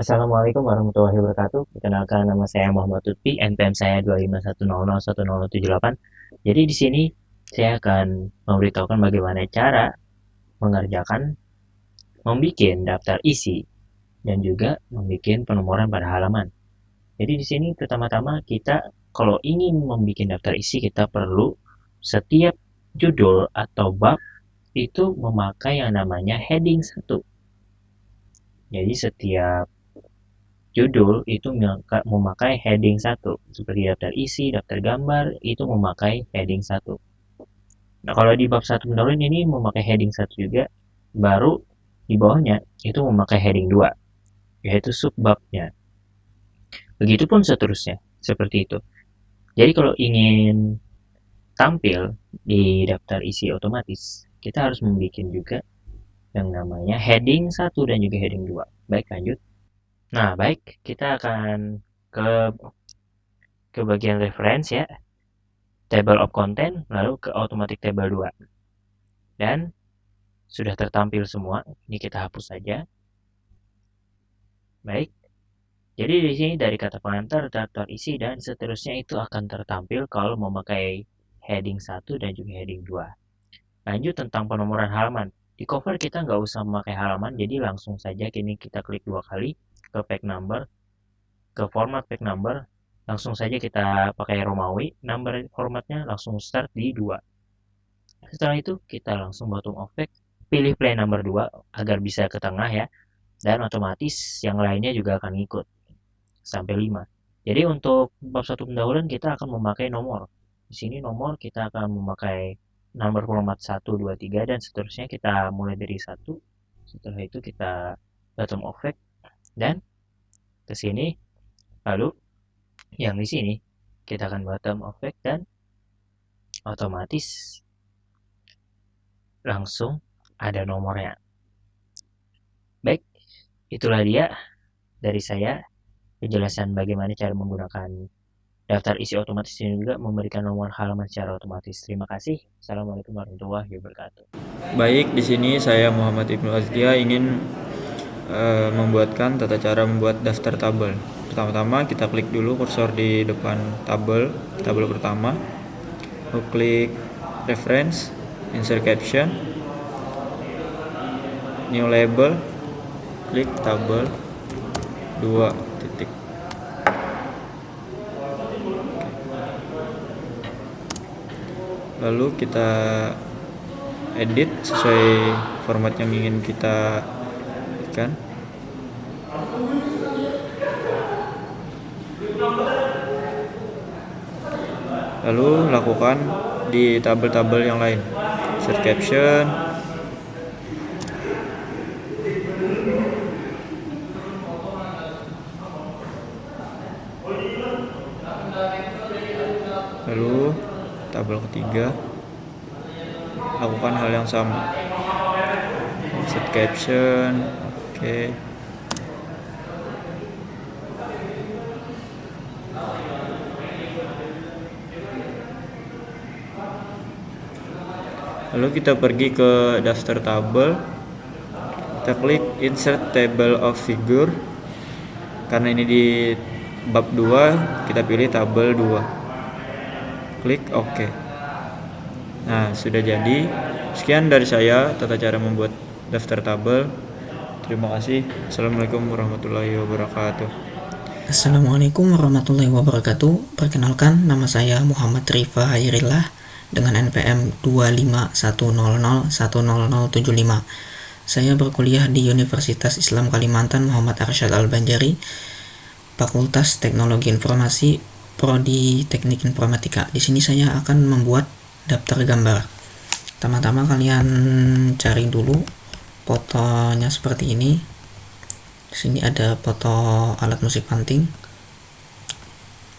Assalamualaikum warahmatullahi wabarakatuh. Perkenalkan nama saya Muhammad Lutfi, NPM saya 251001078. Jadi di sini saya akan memberitahukan bagaimana cara mengerjakan membuat daftar isi dan juga membuat penomoran pada halaman. Jadi di sini pertama-tama kita kalau ingin membuat daftar isi kita perlu setiap judul atau bab itu memakai yang namanya heading satu. Jadi setiap judul itu memakai heading satu, seperti daftar isi, daftar gambar, itu memakai heading satu. Nah, kalau di bab satu pendahuluan ini memakai heading satu juga, baru di bawahnya itu memakai heading 2, yaitu subbabnya. Begitupun seterusnya, seperti itu. Jadi kalau ingin tampil di daftar isi otomatis, kita harus membuat juga yang namanya heading satu dan juga heading 2. Baik, lanjut. Nah, baik, kita akan ke bagian reference ya, table of content, lalu ke automatic table 2. Dan sudah tertampil semua, ini kita hapus saja. Baik, jadi di sini dari kata pengantar, daftar isi, dan seterusnya itu akan tertampil kalau memakai heading satu dan juga heading 2. Lanjut tentang penomoran halaman. Di cover kita nggak usah memakai halaman, jadi langsung saja kini kita klik 2 kali ke page number, ke format page number, langsung saja kita pakai Romawi, number formatnya langsung start di 2. Setelah itu kita langsung bottom of page, pilih play number 2 agar bisa ke tengah ya, dan otomatis yang lainnya juga akan ikut sampai 5. Jadi untuk bab satu pendahuluan kita akan memakai nomor. Di sini nomor kita akan memakai number format 1, 2, 3 dan seterusnya kita mulai dari 1. Setelah itu kita bottom of page dan ke sini, lalu yang di sini kita akan bottom of page dan otomatis langsung ada nomornya. Baik, itulah dia dari saya penjelasan bagaimana cara menggunakan daftar isi otomatis ini juga memberikan nomor halaman secara otomatis. Terima kasih. Assalamualaikum warahmatullahi wabarakatuh. Baik, di sini saya Muhammad Ibnu Azdia ingin membuatkan tata cara membuat daftar tabel. Pertama-tama kita klik dulu kursor di depan tabel pertama. Lalu klik reference, insert caption, new label, klik tabel 2 titik. Lalu kita edit sesuai format yang ingin kita berikan. Lalu lakukan di tabel-tabel yang lain, insert caption, lalu tabel ketiga lakukan hal yang sama, insert caption. Oke. Lalu kita pergi ke daftar tabel, kita klik insert table of figure. Karena ini di bab 2, kita pilih tabel 2, klik OK. Nah, sudah jadi. Sekian dari saya tata cara membuat daftar tabel. Terima kasih. Assalamualaikum warahmatullahi wabarakatuh. Assalamualaikum warahmatullahi wabarakatuh. Perkenalkan, nama saya Muhammad Rifa Hayrillah dengan NPM 25100100075. Saya berkuliah di Universitas Islam Kalimantan Muhammad Arsyad Al-Banjari, Fakultas Teknologi Informasi, Prodi Teknik Informatika. Di sini saya akan membuat daftar gambar. Pertama-tama kalian cari dulu fotonya seperti ini. Di sini ada foto alat musik panting.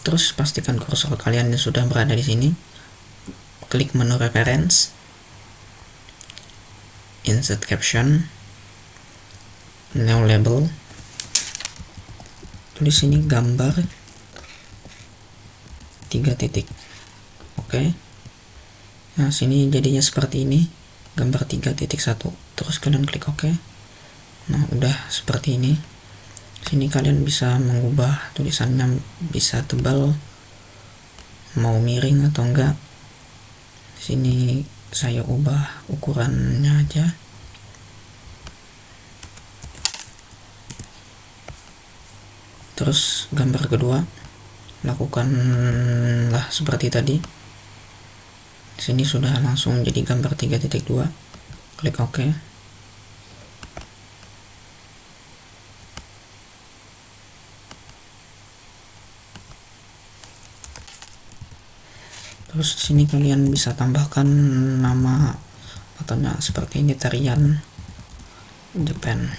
Terus pastikan kursor kalian sudah berada di sini. Klik menu reference, insert caption, new label. Tulis sini gambar 3 titik. Oke. Nah, sini jadinya seperti ini, gambar 3.1. Terus kalian klik OK. Nah, udah seperti ini. Sini kalian bisa mengubah tulisannya, bisa tebal, mau miring atau enggak. Di sini saya ubah ukurannya aja. Terus gambar kedua, lakukanlah seperti tadi. Di sini sudah langsung jadi gambar 3.2. Klik OK. Terus di sini kalian bisa tambahkan nama ataunya seperti ini, tarian Japan.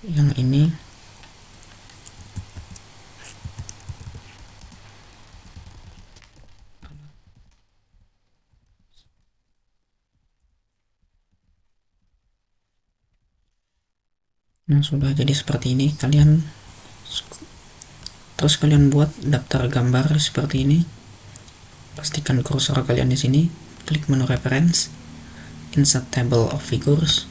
Yang ini nah, sudah jadi seperti ini. Terus kalian buat daftar gambar seperti ini. Pastikan kursor kalian di sini. Klik menu reference, insert table of figures,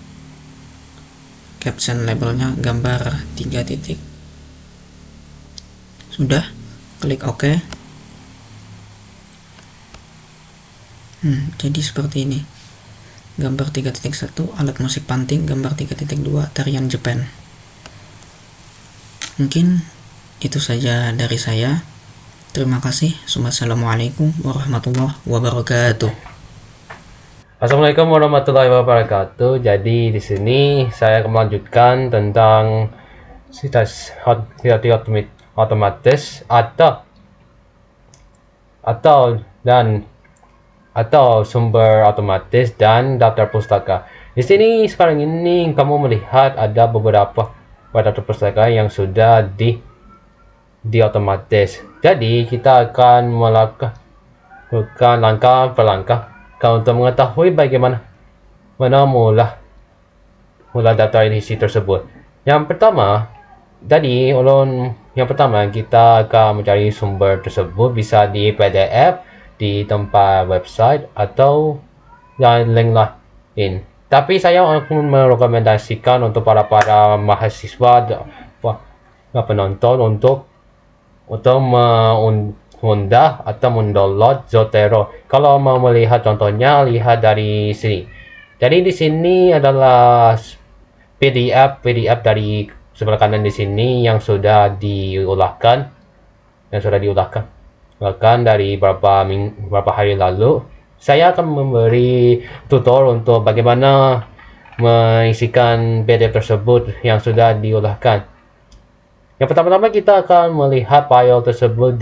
caption labelnya gambar 3 titik. Sudah, klik OK. Jadi seperti ini. Gambar 3.1 alat musik panting, gambar 3.2 tarian Jepang. Mungkin itu saja dari saya. Terima kasih. Wassalamualaikum warahmatullahi wabarakatuh. Assalamualaikum warahmatullahi wabarakatuh. Jadi di sini saya akan melanjutkan tentang sitas otomatis atau sumber otomatis dan daftar pustaka. Di sini sekarang ini kamu melihat ada beberapa daftar pustaka yang sudah di otomatis. Jadi kita akan melakukan langkah per langkah untuk mengetahui bagaimana mula daftar edisi tersebut. Yang pertama kita akan mencari sumber tersebut, bisa di PDF, di tempat website, atau yang link lain. Tapi saya akan merekomendasikan untuk para mahasiswa penonton untuk mengundah atau mendownload Zotero. Kalau mau melihat contohnya, lihat dari sini. Jadi di sini adalah PDF dari sebelah kanan di sini yang sudah diulahkan dari beberapa hari lalu. Saya akan memberi tutorial untuk bagaimana mengisikan PDF tersebut yang sudah diulahkan. Yang pertama-tama kita akan melihat file tersebut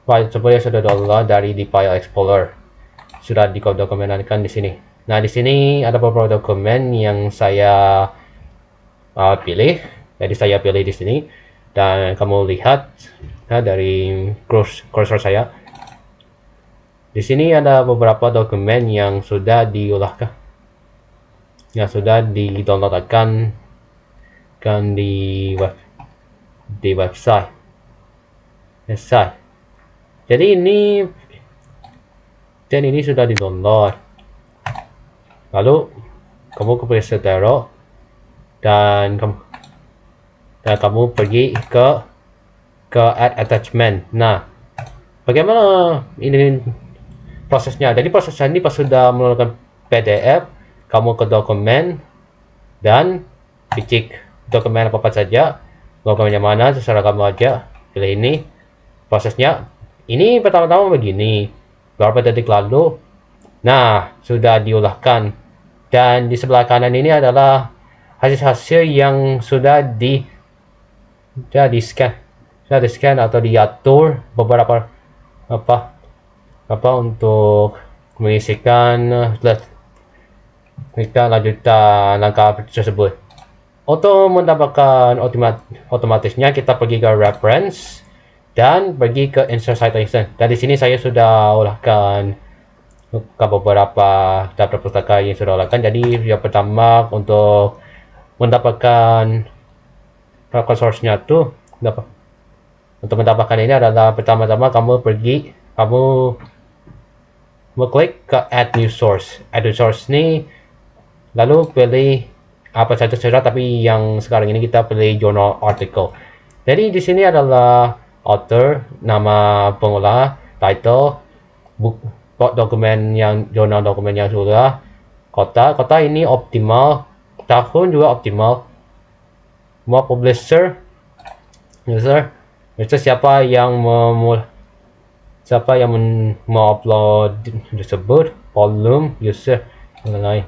yang sudah download dari di File Explorer. Sudah didokumentasikan di sini. Nah, di sini ada beberapa dokumen yang saya pilih. Jadi saya pilih di sini dan kamu lihat dari cursor saya. Di sini ada beberapa dokumen yang sudah diulahkan, yang sudah didownloadkan di website. Jadi ini sudah di-download. Lalu kamu ke Play Store dan kamu pergi ke add attachment. Nah, bagaimana ini prosesnya? Jadi prosesnya ini pas sudah menggunakan PDF, kamu ke dokumen dan dicek dokumen apa saja. Dokumennya mana, terserah kamu aja. Pilih ini. Prosesnya ini pertama-tama begini. Beberapa detik lalu, nah, sudah diulahkan. Dan di sebelah kanan ini adalah hasil-hasil yang sudah di scan atau diatur beberapa untuk mengisikan lanjutan langkah tersebut. Untuk mendapatkan otomatisnya, kita pergi ke reference dan pergi ke insert citation. Dan di sini saya sudah ulahkan ke beberapa daftar pustaka yang sudah ulahkan. Jadi yang pertama untuk mendapatkan source-nya tuh, untuk mendapatkan ini adalah pertama-tama kamu klik ke add new source. Add new source ini lalu pilih apa saja saja, tapi yang sekarang ini kita pilih journal article. Jadi di sini adalah author, nama pengolah, title, dokumen yang jurnal dokumen yang sudah, kota ini optimal, tahun juga optimal, mau publisher, user siapa yang mau upload tersebut, volume, user, dan lain-lain.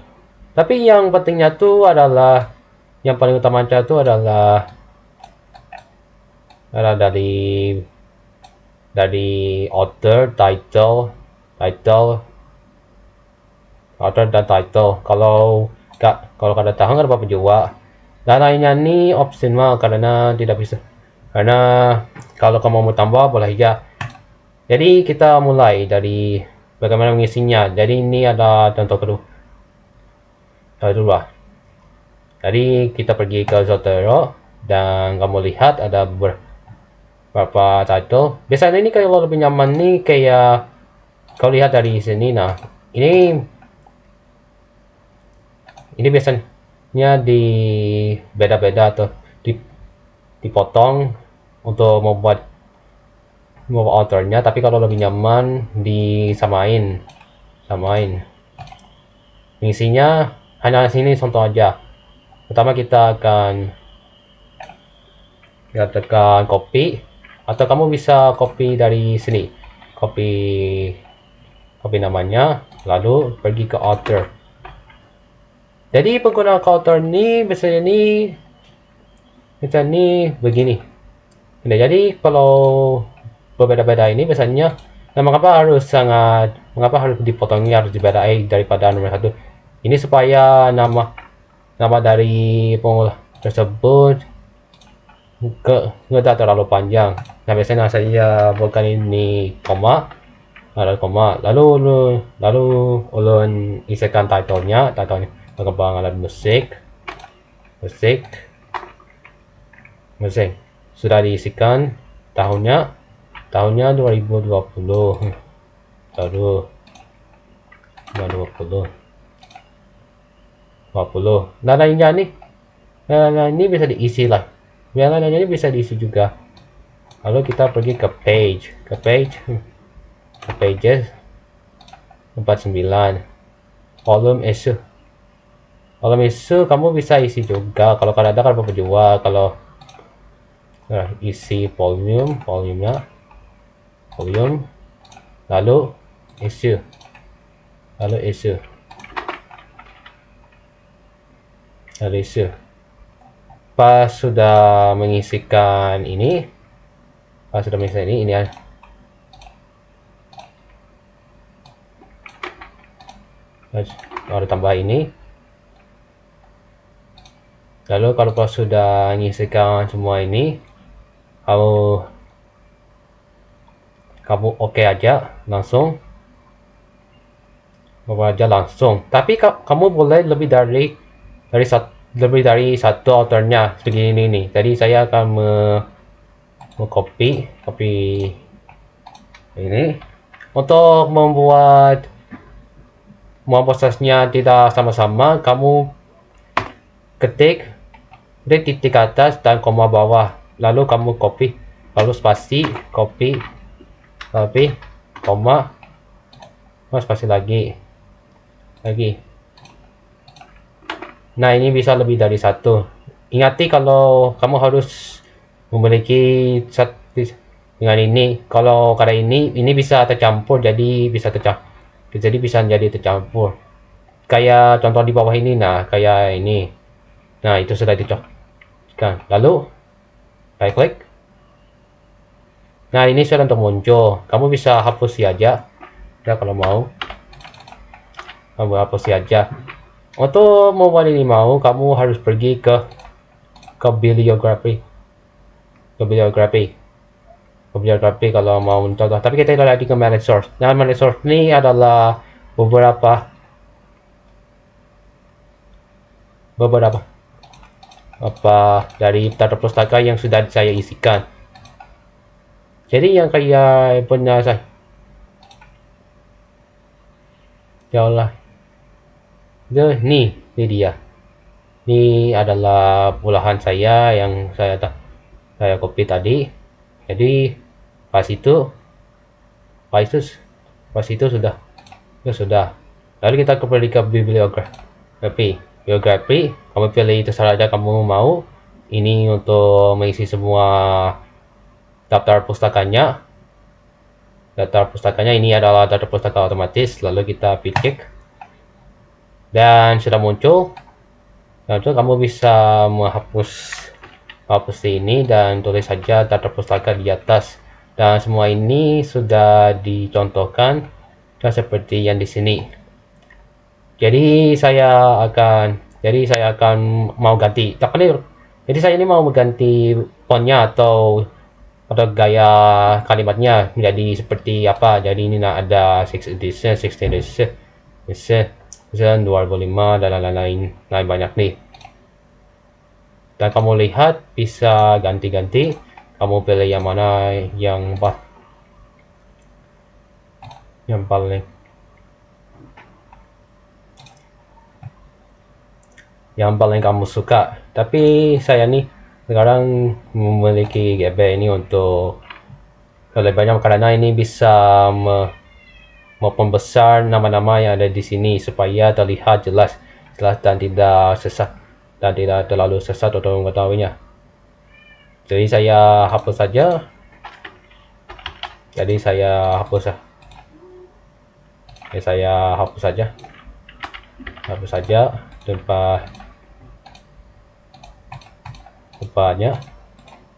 Tapi yang pentingnya tuh adalah, yang paling utamanya itu adalah dari author, title, author dan title. Kalau kada tahu nggak apa-apa juga. Dan lainnya ini opsional karena tidak bisa. Karena kalau kamu mau tambah boleh aja. Jadi kita mulai dari bagaimana mengisinya. Jadi ini ada contoh kedua. Jadi kita pergi ke Zotero dan kamu lihat ada beberapa title. Biasanya ini kalau lebih nyaman nih kayak kau lihat dari sini. Nah, ini biasanya di beda-beda atau dipotong untuk membuat authornya, tapi kalau lebih nyaman disamain. Isinya hanya sini contoh aja. Pertama kita akan tekan copy, atau kamu bisa copy dari sini, copy namanya, lalu pergi ke author. Jadi pengguna author ini biasanya begini. Nah, jadi kalau berbeda-beda ini biasanya, mengapa harus dipotongnya, harus dibedain daripada nomor 1. Ini supaya nama dari pengolah tersebut nggak terlalu panjang. Nah, biasanya saya buatkan ini koma, lalu ulun isikan titlenya pengembangan alat musik sudah diisikan, tahunnya 2020, lalu 20. Nah, lainnya nih, ini bisa diisi lah. Yang lainnya ini bisa diisi juga. Lalu kita pergi ke pages 49, volume issue kamu bisa isi juga. Kalau ada kan apa juga. Kalau isi volumenya, lalu issue. Pas sudah mengisikan ini, ini ya. Ada tambah ini. Lalu kalau sudah mengisikan semua ini, kamu oke aja langsung. Tapi kamu boleh lebih dari satu authornya begini nih. Jadi saya akan copy ini untuk membuat prosesnya tidak sama-sama. Kamu ketik titik atas dan koma bawah, lalu kamu copy, lalu spasi, copy, koma, spasi lagi. Nah, ini bisa lebih dari satu. Ingati kalau kamu harus memiliki dengan ini. Kalau karena ini bisa tercampur, jadi bisa jadi tercampur. Kayak contoh di bawah ini, nah kayak ini. Nah, itu sudah dicocokkan. Lalu right click. Nah, ini sudah untuk muncul. Kamu bisa hapus saja. Ya, kalau mau. Kamu hapus saja. Untuk membuat ini kamu harus pergi ke bibliography. Kalau mau mencontoh. Tapi kita lagi ke manage source. Nah, manage source ini adalah beberapa dari data pustaka yang sudah saya isikan. Jadi yang kayak punya saya, jauh lah. Ini dia. Ini adalah olahan saya yang saya copy tadi. Jadi pas itu sudah. Lalu kita kembali ke bibliografi. Kamu pilih itu saja kamu mau. Ini untuk mengisi semua daftar pustakanya. Ini adalah daftar pustaka otomatis. Lalu kita pilih dan sudah muncul. Kamu bisa menghapus ini dan tulis saja daftar pustaka di atas. Dan semua ini sudah dicontohkan seperti yang di sini. Jadi saya akan mau ganti. Jadi saya ini mau mengganti fontnya atau gaya kalimatnya menjadi seperti apa. Jadi ini ada 6 edition, 16 edition, 2005 dan lain-lain banyak nih. Dan kamu lihat bisa ganti-ganti. Kamu pilih yang mana yang paling kamu suka. Tapi saya nih sekarang memiliki GB ini untuk lebih banyak karena ini bisa membesar nama-nama yang ada di sini supaya terlihat jelas dan tidak terlalu sesat untuk mengetahuinya. Jadi saya hapus saja. Hapus saja tempatnya.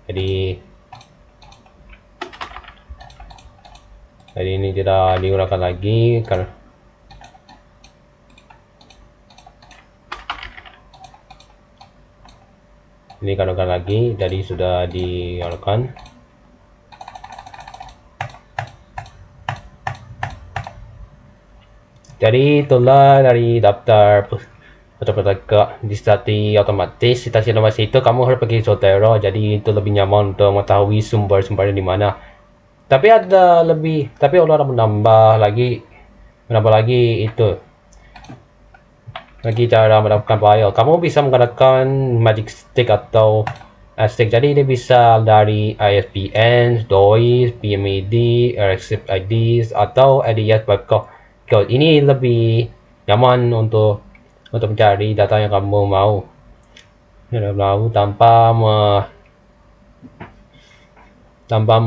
Jadi ini tidak digunakan lagi karena ini kandungan lagi, jadi sudah digunakan. Jadi itulah dari daftar pustaka dissertasi otomatis. Dissertasi otomatis itu kamu harus pergi Zotero, jadi itu lebih nyaman untuk mengetahui sumber-sumbernya di mana. Tapi orang menambah lagi itu. Lagi cara mendapatkan file. Kamu bisa menggunakan Magic Stick atau Stick. Jadi ini bisa dari ISBN, DOI, PMID, RxZip IDs atau IDS web code. Ini lebih nyaman untuk mencari data yang kamu mau. Tanpa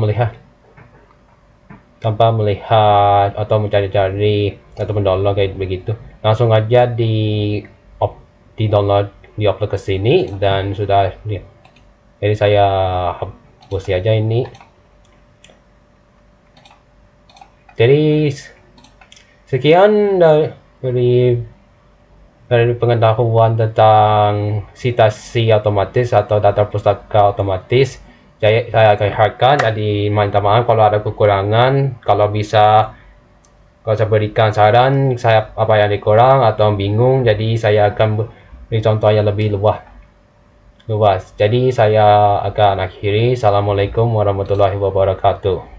melihat atau mencari-cari atau mendownload kayak begitu, langsung aja di download, di upload ke sini dan sudah. Jadi saya hapus aja ini. Jadi sekian dari pengetahuan tentang sitasi otomatis atau daftar pustaka otomatis. Saya akan harapkan, jadi minta maaf kalau ada kekurangan. Kalau saya berikan saran saya apa yang dikurang atau bingung, jadi saya akan beri contoh yang lebih luas. Jadi saya akan akhiri. Assalamualaikum warahmatullahi wabarakatuh.